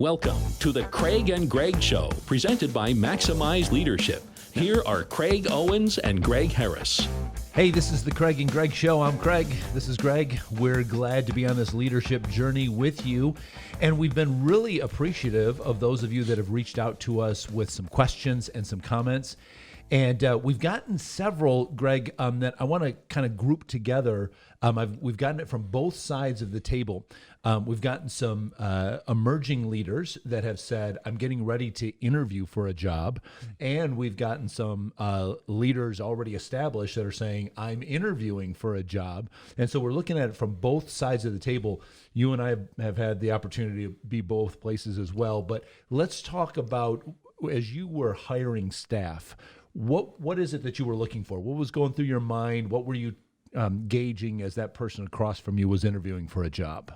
Welcome to the Craig and Greg Show, presented by Maximize Leadership. Here are Craig Owens and Greg Harris. Hey, this is the Craig and Greg Show. I'm Craig. This is Greg. We're glad to be on this leadership journey with you. And we've been really appreciative of those of you that have reached out to us with some questions and some comments. And we've gotten several, Greg, that I want to kind of group together. We've gotten it from both sides of the table. We've gotten some emerging leaders that have said, I'm getting ready to interview for a job. And we've gotten some leaders already established that are saying, I'm interviewing for a job. And so we're looking at it from both sides of the table. You and I have had the opportunity to be both places as well. But let's talk about, as you were hiring staff, what is it that you were looking for? What was going through your mind? What were you gauging as that person across from you was interviewing for a job?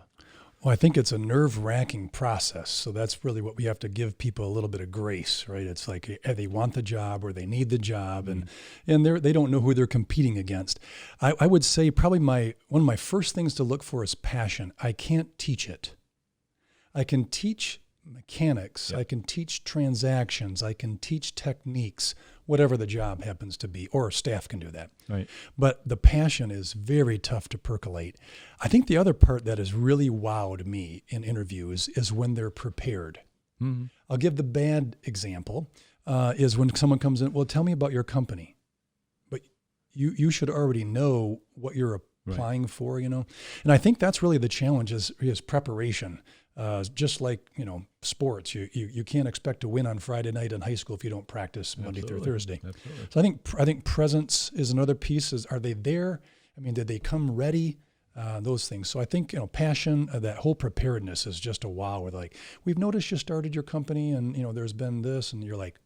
Well, I think it's a nerve-wracking process. So that's really what we have to give people a little bit of grace, right? It's like they want the job or they need the job, and they don't know who they're competing against. I would say probably one of my first things to look for is passion. I can't teach it. I can teach mechanics. Yep. I can teach transactions. I can teach techniques, whatever the job happens to be, or staff can do that. Right. But the passion is very tough to percolate. I think the other part that has really wowed me in interviews is when they're prepared. Mm-hmm. I'll give the bad example, is when someone comes in, well, tell me about your company. But you should already know what you're applying for, you know? And I think that's really the challenge is preparation. Just like, sports, you can't expect to win on Friday night in high school if you don't practice Monday through Thursday. Absolutely. So I think presence is another piece. Are they there? I mean, did they come ready? Those things. So I think, passion, that whole preparedness is just a wow. With like, we've noticed you started your company and, there's been this, and you're like,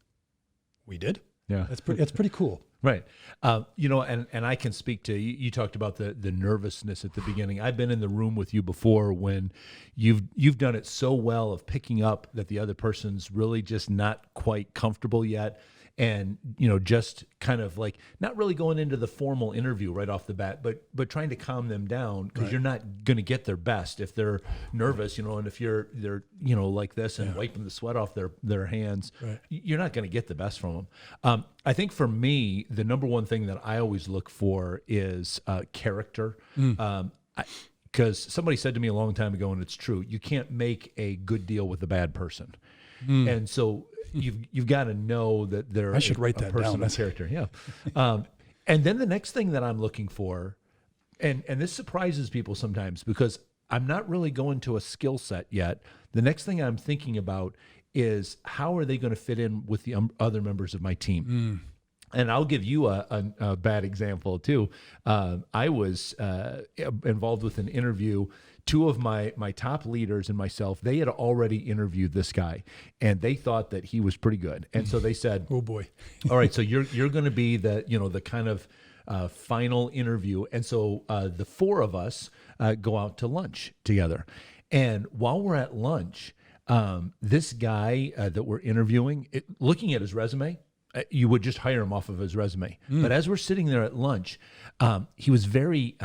we did? Yeah. That's pretty cool. Right. And I can speak to, you talked about the nervousness at the beginning. I've been in the room with you before when you've done it so well of picking up that the other person's really just not quite comfortable yet. And, just kind of like not really going into the formal interview right off the bat, but trying to calm them down because you're not going to get their best if they're nervous, and if they're like this and wiping the sweat off their hands, you're not going to get the best from them. I think for me, the number one thing that I always look for is character. Because somebody said to me a long time ago, and it's true, you can't make a good deal with a bad person. And so you've got to know that they're I should write that person down. of character. Yeah. And then the next thing that I'm looking for, and this surprises people sometimes because I'm not really going to a skill set yet. The next thing I'm thinking about is how are they going to fit in with the other members of my team? And I'll give you a bad example too. I was involved with an interview. Two of my top leaders and myself, they had already interviewed this guy, and they thought that he was pretty good. And so they said, "Oh boy, all right, so you're going to be the kind of final interview." And so the four of us go out to lunch together, and while we're at lunch, this guy that we're interviewing, looking at his resume. You would just hire him off of his resume. But as we're sitting there at lunch, he was very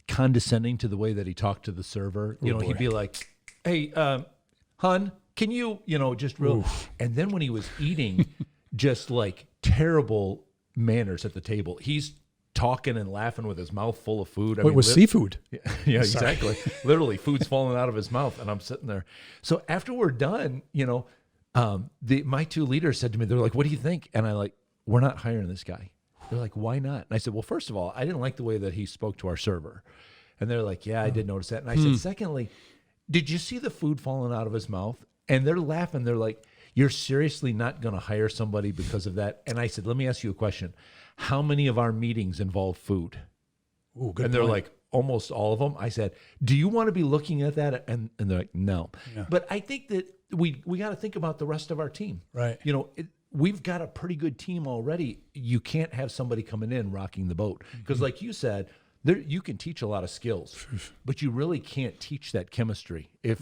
condescending to the way that he talked to the server. He'd be like, "Hey, hun, can you, just real." Oof. And then when he was eating, just like terrible manners at the table. He's talking and laughing with his mouth full of food. It was seafood. Yeah, exactly. Literally, food's falling out of his mouth, and I'm sitting there. So after we're done, my two leaders said to me, they're like, "What do you think?" And I we're not hiring this guy. They're like, "Why not?" And I said, "Well, first of all, I didn't like the way that he spoke to our server." And they're like, "Yeah, I did notice that." And I said, "Secondly, did you see the food falling out of his mouth?" And they're laughing. They're like, "You're seriously not going to hire somebody because of that?" And I said, "Let me ask you a question. How many of our meetings involve food?" Ooh, good and they're point. like, "Almost all of them." I said, "Do you want to be looking at that?" And they're like, "No." Yeah. But I think that we got to think about the rest of our team. Right. We've got a pretty good team already. You can't have somebody coming in rocking the boat because, like you said, you can teach a lot of skills, but you really can't teach that chemistry. If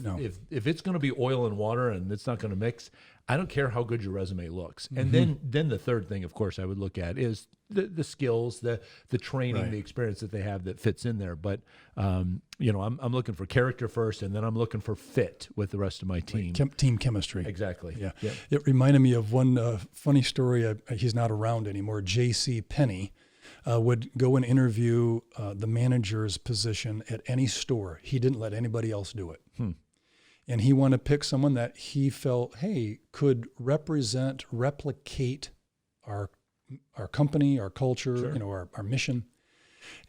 it's going to be oil and water and it's not going to mix, I don't care how good your resume looks. And then the third thing, of course, I would look at is the skills, the training, Right. the experience that they have that fits in there. But I'm looking for character first, and then I'm looking for fit with the rest of my team. Team chemistry. Exactly. Yeah. Yep. It reminded me of one funny story. He's not around anymore. J.C. Penney would go and interview the manager's position at any store. He didn't let anybody else do it. And he wanted to pick someone that he felt, hey, could replicate our company, our culture, Sure. our mission.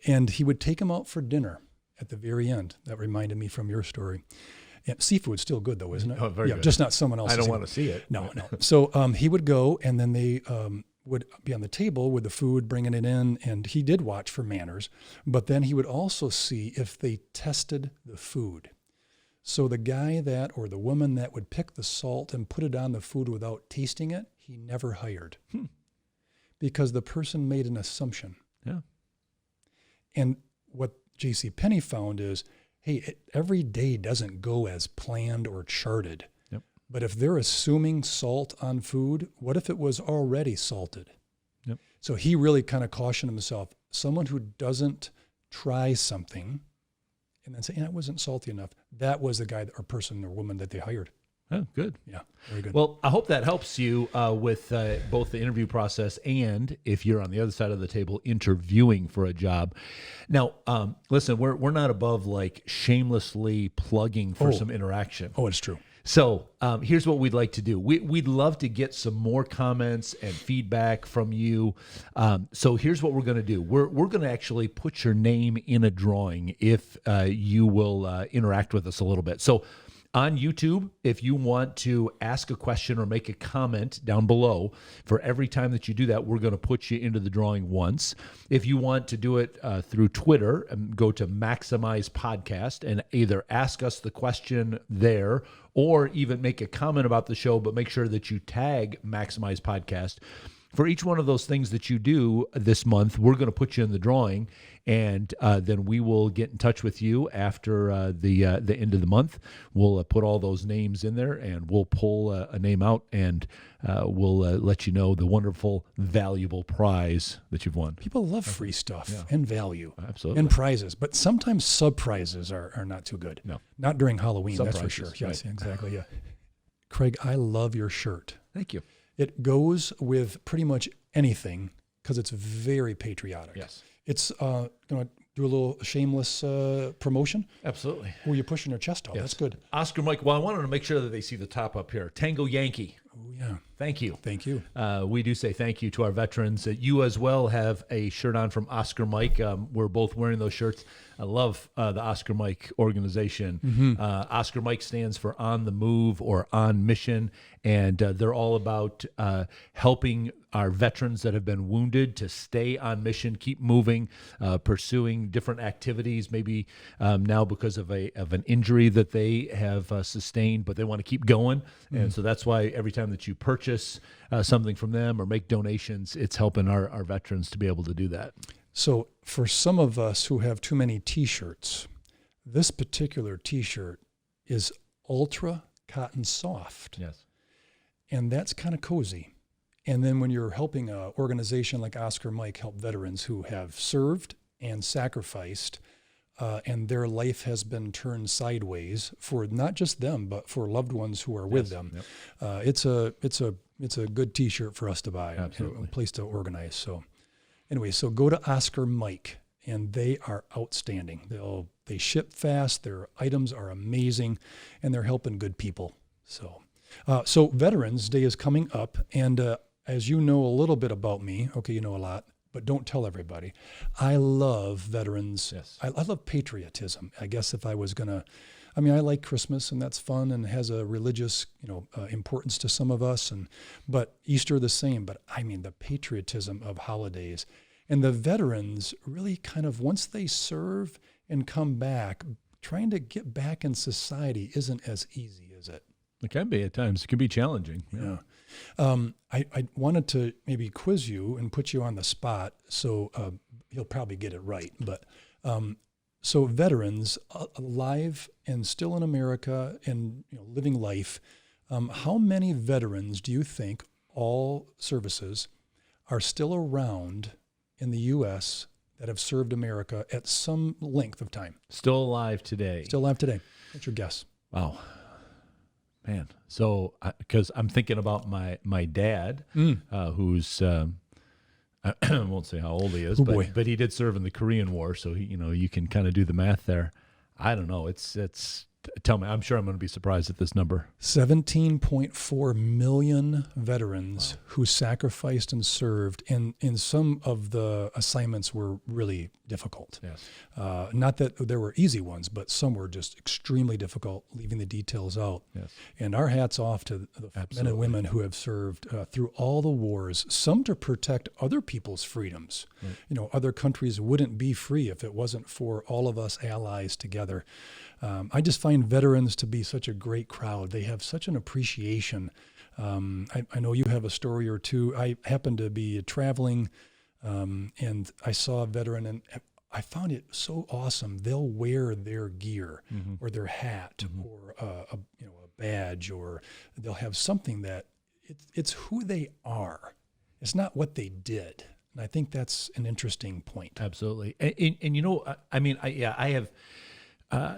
And he would take him out for dinner at the very end. That reminded me from your story. And seafood's still good, though, isn't it? Oh, very good. Just not someone else's. I don't want to see it. No. So he would go, and then they would be on the table with the food, bringing it in, and he did watch for manners. But then he would also see if they tested the food. So the guy or the woman that would pick the salt and put it on the food without tasting it, he never hired. Because the person made an assumption. Yeah. And what J.C. Penney found is, hey, every day doesn't go as planned or charted. Yep. But if they're assuming salt on food, what if it was already salted? Yep. So he really kind of cautioned himself, someone who doesn't try something and then say, it wasn't salty enough, that was the guy or person or woman that they hired. Oh, good. Yeah, very good. Well, I hope that helps you with both the interview process and if you're on the other side of the table interviewing for a job. Now, listen, we're not above like shamelessly plugging for some interaction. Oh, it's true. So here's what we'd like to do. We'd love to get some more comments and feedback from you. So here's what we're going to do. We're going to actually put your name in a drawing if you will interact with us a little bit. So on YouTube, if you want to ask a question or make a comment down below, for every time that you do that, we're going to put you into the drawing once. If you want to do it through Twitter, go to Maximize Podcast and either ask us the question there or even make a comment about the show, but make sure that you tag Maximize Podcast. For each one of those things that you do this month, we're going to put you in the drawing, and then we will get in touch with you after the end of the month. We'll put all those names in there, and we'll pull a name out, and we'll let you know the wonderful, valuable prize that you've won. People love free stuff and value. Absolutely. And prizes, but sometimes sub-prizes are not too good. No. Not during Halloween, that's for Sub-prizes, sure. Yes, right. exactly, yeah. Craig, I love your shirt. Thank you. It goes with pretty much anything because it's very patriotic. Yes. It's going to do a little shameless promotion. Absolutely. Oh, you're pushing your chest out. Yes. That's good. Oscar Mike, well, I wanted to make sure that they see the top up here. Tango Yankee. Oh, yeah. Thank you. Thank you. We do say thank you to our veterans. You as well have a shirt on from Oscar Mike. We're both wearing those shirts. I love the Oscar Mike organization. Oscar Mike stands for On the Move or On Mission, and they're all about helping our veterans that have been wounded to stay on mission, keep moving, pursuing different activities, maybe now because of an injury that they have sustained, but they want to keep going. And so that's why every time that you purchase something from them or make donations, it's helping our veterans to be able to do that. So for some of us who have too many T-shirts, this particular T-shirt is ultra cotton soft. Yes. And that's kind of cozy. And then when you're helping an organization like Oscar Mike help veterans who have served and sacrificed, and their life has been turned sideways for not just them, but for loved ones who are with them. Yep. It's a good T-shirt for us to buy. Absolutely. A place to organize. So anyway, so go to Oscar Mike, and they are outstanding. They ship fast. Their items are amazing, and they're helping good people. So Veterans Day is coming up, and as you know a little bit about me, okay, you know a lot, but don't tell everybody. I love veterans. Yes. I love patriotism. I guess if I was gonna, I mean, I like Christmas, and that's fun and has a religious, importance to some of us, but Easter the same. But I mean, the patriotism of holidays, and the veterans really kind of, once they serve and come back, trying to get back in society isn't as easy, is it? It can be at times. It can be challenging. Yeah. I wanted to maybe quiz you and put you on the spot, so you'll probably get it right. But so veterans alive and still in America and living life, how many veterans do you think, all services, are still around in the U.S. that have served America at some length of time? Still alive today. Still alive today. What's your guess? Wow. Man. So, because I'm thinking about my dad, who's, I won't say how old he is, but he did serve in the Korean War. So, you can kind of do the math there. I don't know. Tell me, I'm sure I'm going to be surprised at this number. 17.4 million veterans who sacrificed and served, and some of the assignments were really difficult. Yes. Not that there were easy ones, but some were just extremely difficult, leaving the details out. Yes. And our hats off to the men and women who have served through all the wars, some to protect other people's freedoms. Right. Other countries wouldn't be free if it wasn't for all of us allies together. I just find veterans to be such a great crowd. They have such an appreciation. I know you have a story or two. I happened to be traveling, and I saw a veteran, and I found it so awesome. They'll wear their gear or their hat or a badge, or they'll have something that it's who they are. It's not what they did. And I think that's an interesting point. Absolutely. And I have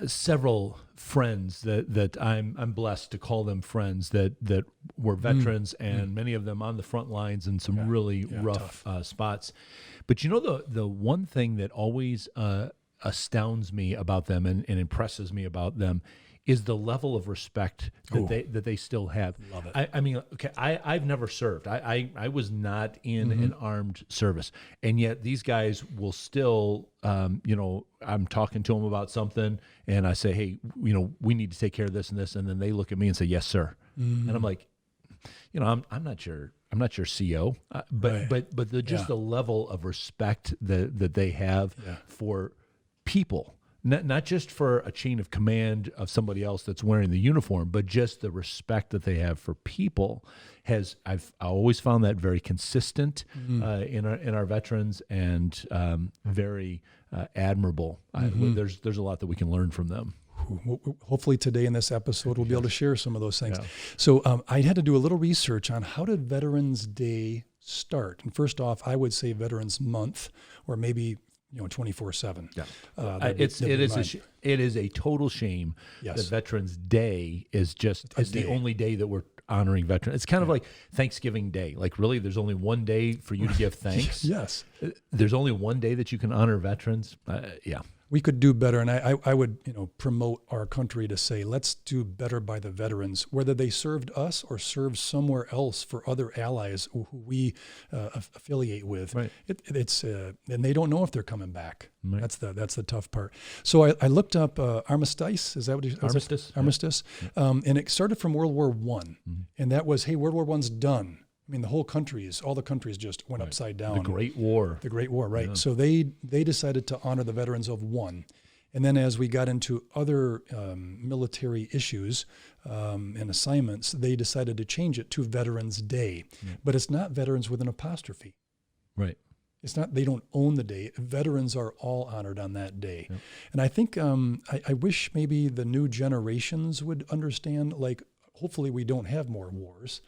several friends that I'm blessed to call them friends that were veterans, and many of them on the front lines in some really rough spots. But the one thing that always astounds me about them and impresses me about them is the level of respect that they still have. Love it. I've never served. I was not in an armed service, and yet these guys will still, I'm talking to them about something, and I say, hey, we need to take care of this and this, and then they look at me and say, yes, sir, and I'm like, I'm not your CO, but the level of respect that they have for people. Not just for a chain of command of somebody else that's wearing the uniform, but just the respect that they have for people I've always found that very consistent in our veterans, and very admirable. There's a lot that we can learn from them. Hopefully today in this episode, we'll be able to share some of those things. Yeah. So I had to do a little research on how did Veterans Day start. And first off, I would say Veterans Month, or maybe 24/7. Yeah, it is a total shame that Veterans Day is the only day that we're honoring veterans. It's kind of like Thanksgiving Day. Like, really, there's only one day for you to give thanks. Yes, there's only one day that you can honor veterans. We could do better, and I would promote our country to say, let's do better by the veterans, whether they served us or served somewhere else for other allies who we affiliate with. Right. It's and they don't know if they're coming back. Right. That's the tough part. So I looked up armistice. Is that what you? Armistice. Armistice. Yeah. And it started from World War I, and that was, hey, World War I's done. I mean, all the countries just went upside down. The Great War. The Great War, right. Yeah. So they decided to honor the veterans of one. And then as we got into other military issues and assignments, they decided to change it to Veterans Day. Yeah. But it's not veterans with an apostrophe. Right. It's not, they don't own the day. Veterans are all honored on that day. Yep. And I think, I wish maybe the new generations would understand, like, hopefully we don't have more wars.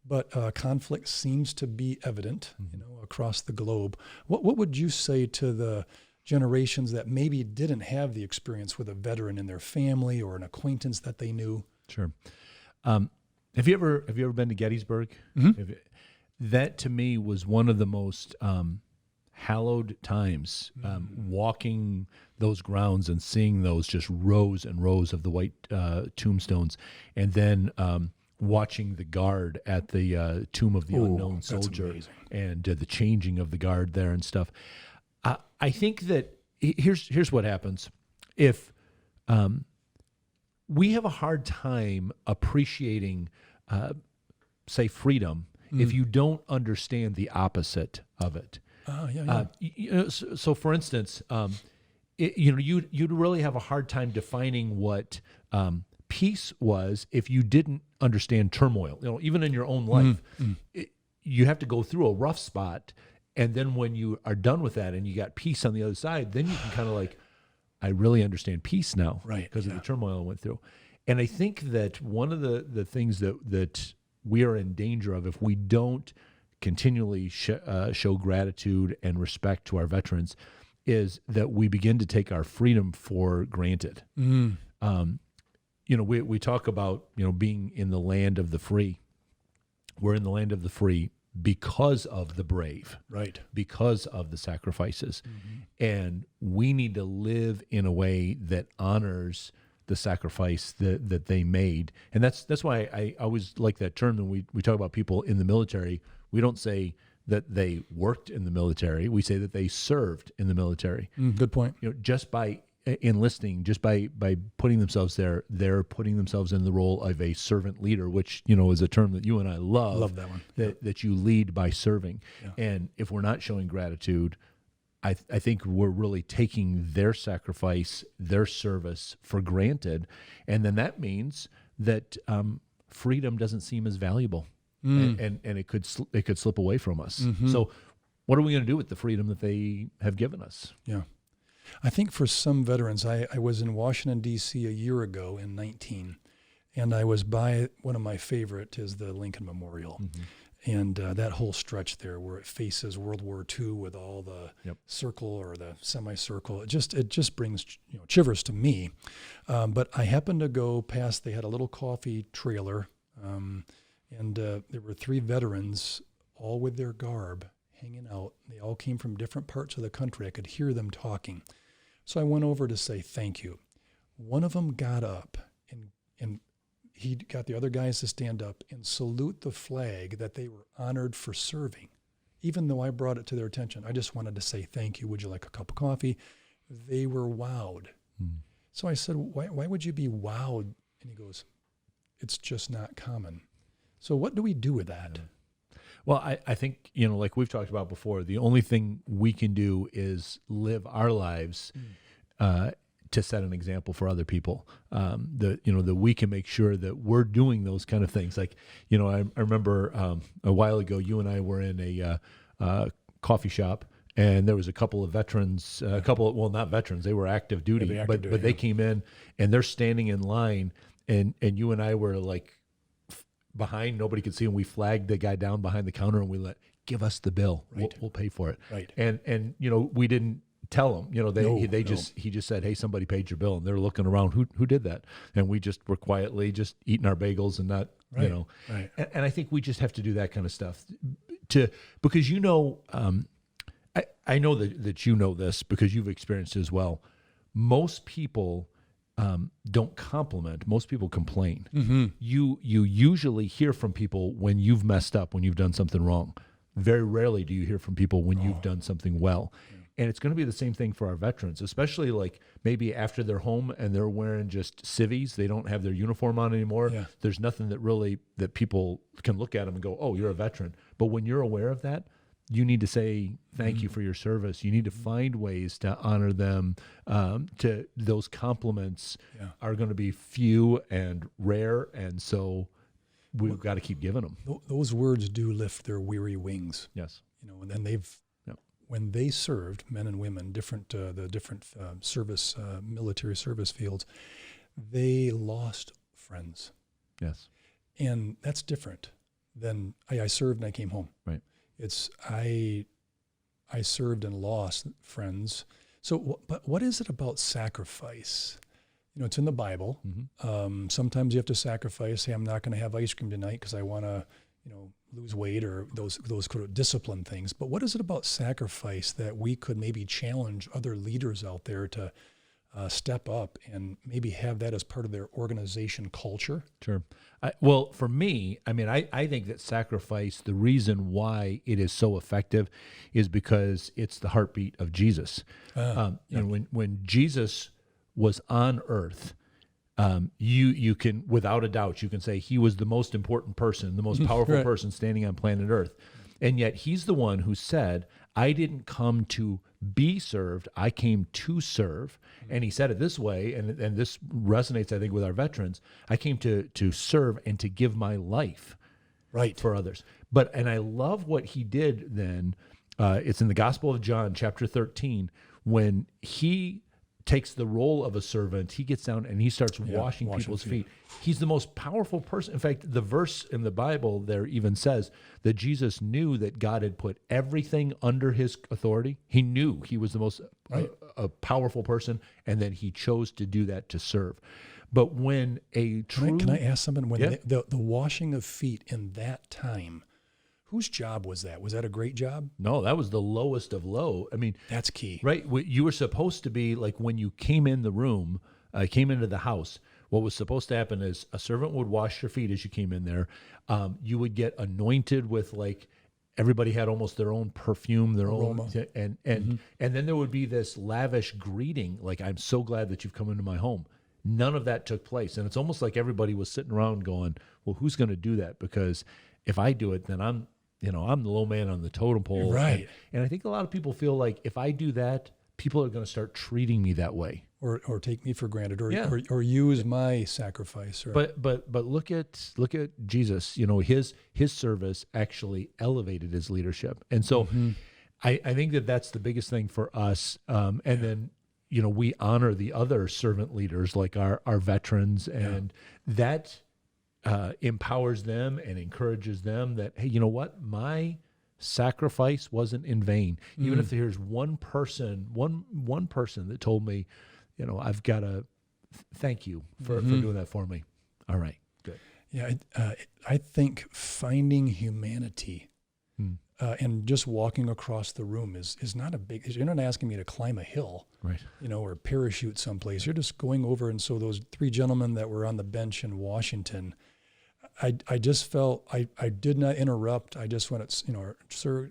But conflict seems to be evident, across the globe. What would you say to the generations that maybe didn't have the experience with a veteran in their family or an acquaintance that they knew? Sure. Have you ever been to Gettysburg? Mm-hmm. That to me was one of the most hallowed times, walking those grounds and seeing those just rows and rows of the white tombstones, and then watching the guard at the tomb of the unknown soldier, and the changing of the guard there and stuff. I think that here's what happens. If we have a hard time appreciating, say, freedom, if you don't understand the opposite of it. So for instance, you'd really have a hard time defining what peace was if you didn't understand turmoil. Even in your own life, you have to go through a rough spot, and then when you are done with that and you got peace on the other side, then you can kind of like, I really understand peace now, right? Because of the turmoil I went through. And I think that one of the things that we are in danger of, if we don't continually show gratitude and respect to our veterans is that we begin to take our freedom for granted. You know, we talk about, you know, being in the land of the free. We're in the land of the free because of the brave, Right. because of the sacrifices. And we need to live in a way that honors the sacrifice that they made. And that's why I always like that term when we talk about people in the military. We don't say that they worked in the military. We say that they served in the military. Good point. You know, just by enlisting, just by putting themselves there, they're putting themselves in the role of a servant leader, which, you know, is a term that you and I love. Love that one. That you lead by serving. Yeah. And if we're not showing gratitude, I think we're really taking their sacrifice, their service for granted. And then that means that freedom doesn't seem as valuable. And it could slip away from us. So what are we going to do with the freedom that they have given us? Yeah. I think for some veterans, I was in Washington, D.C. a year ago in 19, and I was by one of my favorite is the Lincoln Memorial. And that whole stretch there where it faces World War II with all the circle or the semicircle, it just brings, you know, shivers to me. But I happened to go past, they had a little coffee trailer, and there were 3 veterans, all with their garb, hanging out. They all came from different parts of the country. I could hear them talking. So I went over to say thank you. One of them got up, and he got the other guys to stand up and salute the flag that they were honored for serving. Even though I brought it to their attention, I just wanted to say thank you. Would you like a cup of coffee? They were wowed. So I said, why would you be wowed? And he goes, it's just not common. So what do we do with that? Well, I think, you know, like we've talked about before, the only thing we can do is live our lives to set an example for other people. That we can make sure that we're doing those kind of things. Like, you know, I remember a while ago, you and I were in a coffee shop, and there was a couple of veterans, not veterans, they were active duty, but they came in and they're standing in line, and you and I were like behind, nobody could see him. We flagged the guy down behind the counter and we give us the bill. Right. We'll pay for it. Right. And you know, we didn't tell them, you know, he just said, hey, somebody paid your bill, and they're looking around, who did that? And we just were quietly just eating our bagels and not, you know, and I think we just have to do that kind of stuff because, you know, I know that you know this because you've experienced it as well. Most people don't compliment. Most people complain. You usually hear from people when you've messed up, when you've done something wrong. Very rarely do you hear from people when you've done something well. And it's going to be the same thing for our veterans, especially like maybe after they're home and they're wearing just civvies. They don't have their uniform on anymore. Yeah. There's nothing that people can look at them and go, oh, you're a veteran. But when you're aware of that, you need to say thank you for your service. You need to find ways to honor them. To those compliments are going to be few and rare, and so we've got to keep giving them. Those words do lift their weary wings. Yes, you know, and then when they served, men and women, the different service, military service fields, they lost friends. Yes, and that's different than I served and I came home. Right. It's I served and lost friends. So, but what is it about sacrifice? You know, it's in the Bible. Sometimes you have to sacrifice. Hey, I'm not going to have ice cream tonight because I want to, you know, lose weight, or those kind of discipline things. But what is it about sacrifice that we could maybe challenge other leaders out there to step up and maybe have that as part of their organization culture? Sure. Well, for me, I mean, I think that sacrifice, the reason why it is so effective is because it's the heartbeat of Jesus. And when Jesus was on earth, you can, without a doubt, you can say he was the most important person, the most powerful person standing on planet Earth. And yet he's the one who said, I didn't come to be served, I came to serve. And he said it this way, and this resonates, I think, with our veterans. I came to serve and to give my life for others. And I love what he did then. It's in the Gospel of John, chapter 13, when he takes the role of a servant. He gets down and he starts washing people's feet. He's the most powerful person. In fact, the verse in the Bible there even says that Jesus knew that God had put everything under his authority. He knew he was the most a powerful person, and then he chose to do that to serve. But when a true... Can I ask something? When the washing of feet in that time, whose job was that? Was that a great job? No, that was the lowest of low. I mean, that's key, right? You were supposed to be like when you came in the room, came into the house. What was supposed to happen is a servant would wash your feet as you came in there. You would get anointed with like everybody had almost their own perfume, their aroma. And then there would be this lavish greeting, like I'm so glad that you've come into my home. None of that took place, and it's almost like everybody was sitting around going, "Well, who's going to do that? Because if I do it, then I'm the low man on the totem pole." Right. And I think a lot of people feel like if I do that, people are going to start treating me that way. Or take me for granted, or use my sacrifice. But look at Jesus. His service actually elevated his leadership, and so I think that's the biggest thing for us. And then we honor the other servant leaders like our veterans, and that empowers them and encourages them that, hey, you know what, my sacrifice wasn't in vain. Even if there's one person that told me, I've got to thank you for doing that for me. All right, good. Yeah, I think finding humanity and just walking across the room is not a big. You're not asking me to climb a hill, right? Or parachute someplace. You're just going over. And so those three gentlemen that were on the bench in Washington, I just felt I did not interrupt. I just went, sir,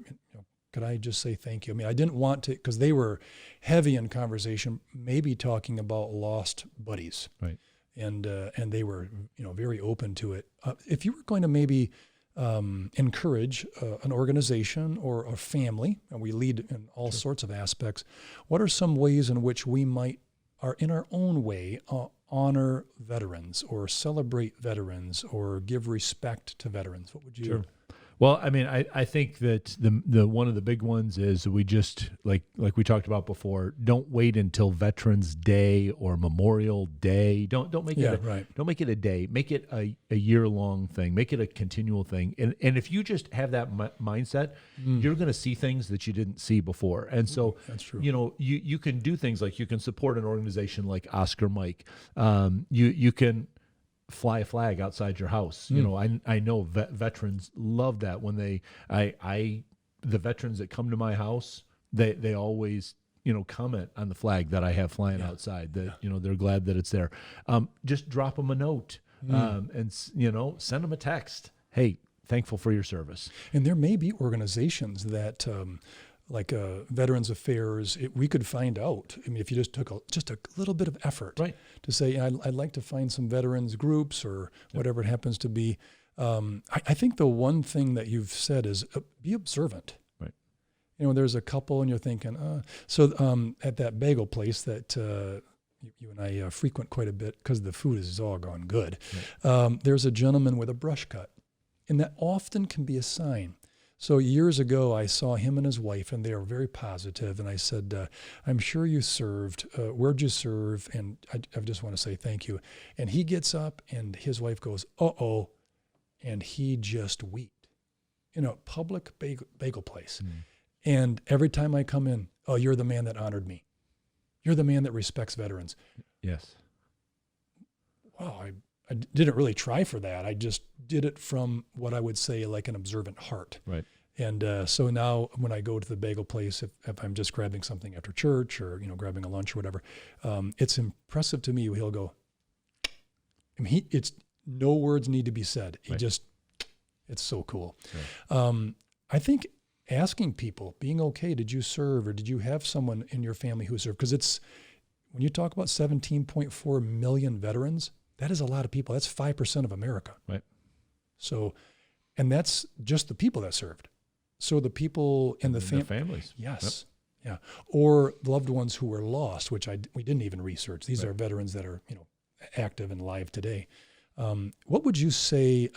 could I just say thank you? I mean, I didn't want to, because they were heavy in conversation, maybe talking about lost buddies, right? And they were, very open to it. If you were going to maybe encourage an organization or a family, and we lead in all sorts of aspects, what are some ways in which we might, in our own way, honor veterans or celebrate veterans or give respect to veterans? What would you? Sure. Well, I mean, I think that the one of the big ones is we just like we talked about before. Don't wait until Veterans Day or Memorial Day. Don't make it don't make it a day. Make it a year-long thing. Make it a continual thing. And if you just have that mindset, you're going to see things that you didn't see before. And so that's true. You can do things like you can support an organization like Oscar Mike. You can fly a flag outside your house. I know veterans love that when the veterans that come to my house, they always, comment on the flag that I have flying outside, that, they're glad that it's there. Just drop them a note, and send them a text. Hey, thankful for your service. And there may be organizations that, like Veterans Affairs, we could find out. I mean, if you just took a little bit of effort to say, I'd like to find some veterans groups or whatever it happens to be. I think the one thing that you've said is be observant. Right. There's a couple and you're thinking, at that bagel place that you and I frequent quite a bit because the food is all gone good. Right. There's a gentleman with a brush cut, and that often can be a sign. So years ago, I saw him and his wife, and they were very positive. And I said, I'm sure you served. Where'd you serve? And I just want to say thank you. And he gets up, and his wife goes, uh-oh. And he just wept. Public bagel place. And every time I come in, oh, you're the man that honored me. You're the man that respects veterans. Yes. Wow, I didn't really try for that. I just did it from what I would say like an observant heart. Right. And so now when I go to the bagel place, if I'm just grabbing something after church or, grabbing a lunch or whatever, it's impressive to me. He'll go, it's no words need to be said. It's so cool. Right. I think asking people, being okay, did you serve or did you have someone in your family who served? Because when you talk about 17.4 million veterans, that is a lot of people. That's 5% of America. Right. So, and that's just the people that served. So the people in the families. Yes. Yep. Yeah. Or loved ones who were lost, which we didn't even research. These are veterans that are, active and alive today. What would you say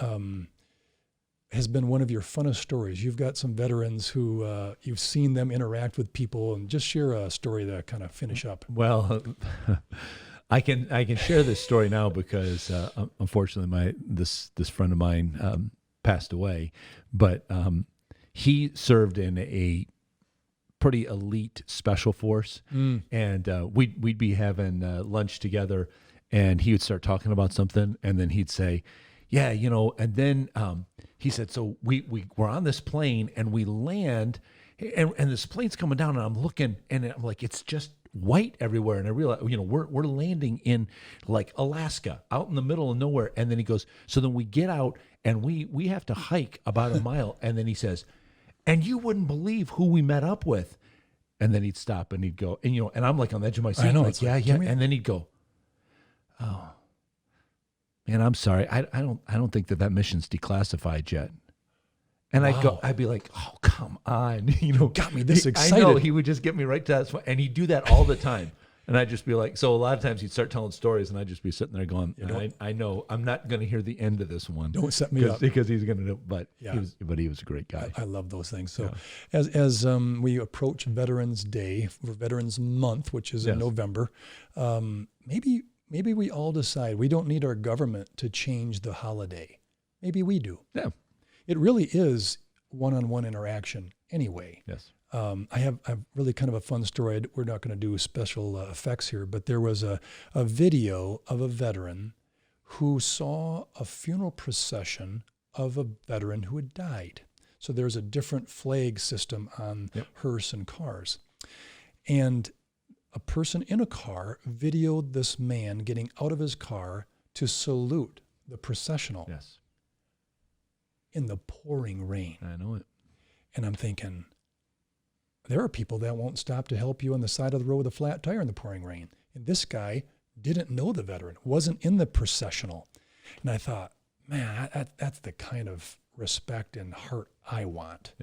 has been one of your funnest stories? You've got some veterans who you've seen them interact with people, and just share a story to kind of finish up. Well, I can share this story now because unfortunately this friend of mine passed away, but he served in a pretty elite special force, and we'd be having lunch together, and he would start talking about something, and then he'd say, yeah, and then he said, so we're on this plane and we land, and this plane's coming down, and I'm looking, and I'm like, it's just white everywhere, and I realize, we're landing in like Alaska, out in the middle of nowhere. And then he goes, so then we get out and we have to hike about a mile, and then he says, and you wouldn't believe who we met up with. And then he'd stop and he'd go, and I'm like on the edge of my seat, like, yeah. And then he'd go, oh, man, I'm sorry. I don't think that mission's declassified yet. And I'd be like, oh, come on. Got me this excited. I know, he would just get me right to that spot. And he'd do that all the time. And I'd just be like, so a lot of times he'd start telling stories, and I'd just be sitting there going, I know I'm not going to hear the end of this one. Don't set me up. Because he's going to do, but he was a great guy. I love those things. So as we approach Veterans Day, or Veterans Month, which is in November, maybe we all decide we don't need our government to change the holiday. Maybe we do. Yeah. It really is one-on-one interaction anyway. Yes. I have really kind of a fun story. We're not going to do special effects here, but there was a video of a veteran who saw a funeral procession of a veteran who had died. So there's a different flag system on hearse and cars. And a person in a car videoed this man getting out of his car to salute the processional in the pouring rain. I know it. And I'm thinking, there are people that won't stop to help you on the side of the road with a flat tire in the pouring rain. And this guy didn't know the veteran, wasn't in the processional. And I thought, man, that's the kind of respect and heart I want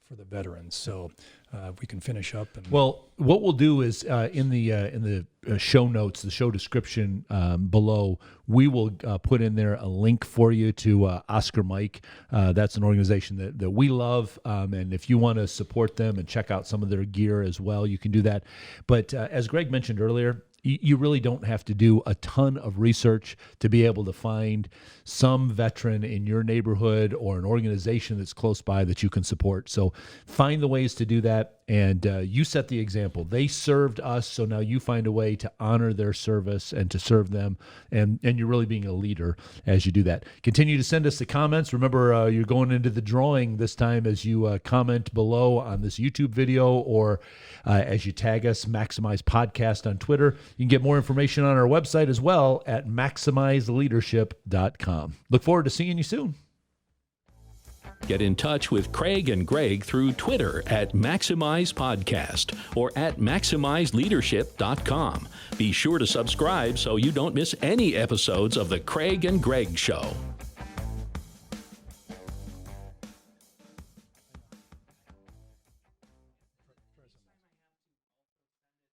for the veterans. So if we can finish up. Well, what we'll do is in the show notes, the show description below, we will put in there a link for you to Oscar Mike. That's an organization that we love, and if you want to support them and check out some of their gear as well, you can do that. But as Greg mentioned earlier, you really don't have to do a ton of research to be able to find some veteran in your neighborhood or an organization that's close by that you can support. So find the ways to do that, and you set the example. They served us, so now you find a way to honor their service and to serve them, and you're really being a leader as you do that. Continue to send us the comments. Remember, you're going into the drawing this time as you comment below on this YouTube video, or as you tag us, Maximize Podcast on Twitter. You can get more information on our website as well at maximizeleadership.com. Look forward to seeing you soon. Get in touch with Craig and Greg through Twitter at Maximize Podcast or at MaximizeLeadership.com. Be sure to subscribe so you don't miss any episodes of The Craig and Greg Show.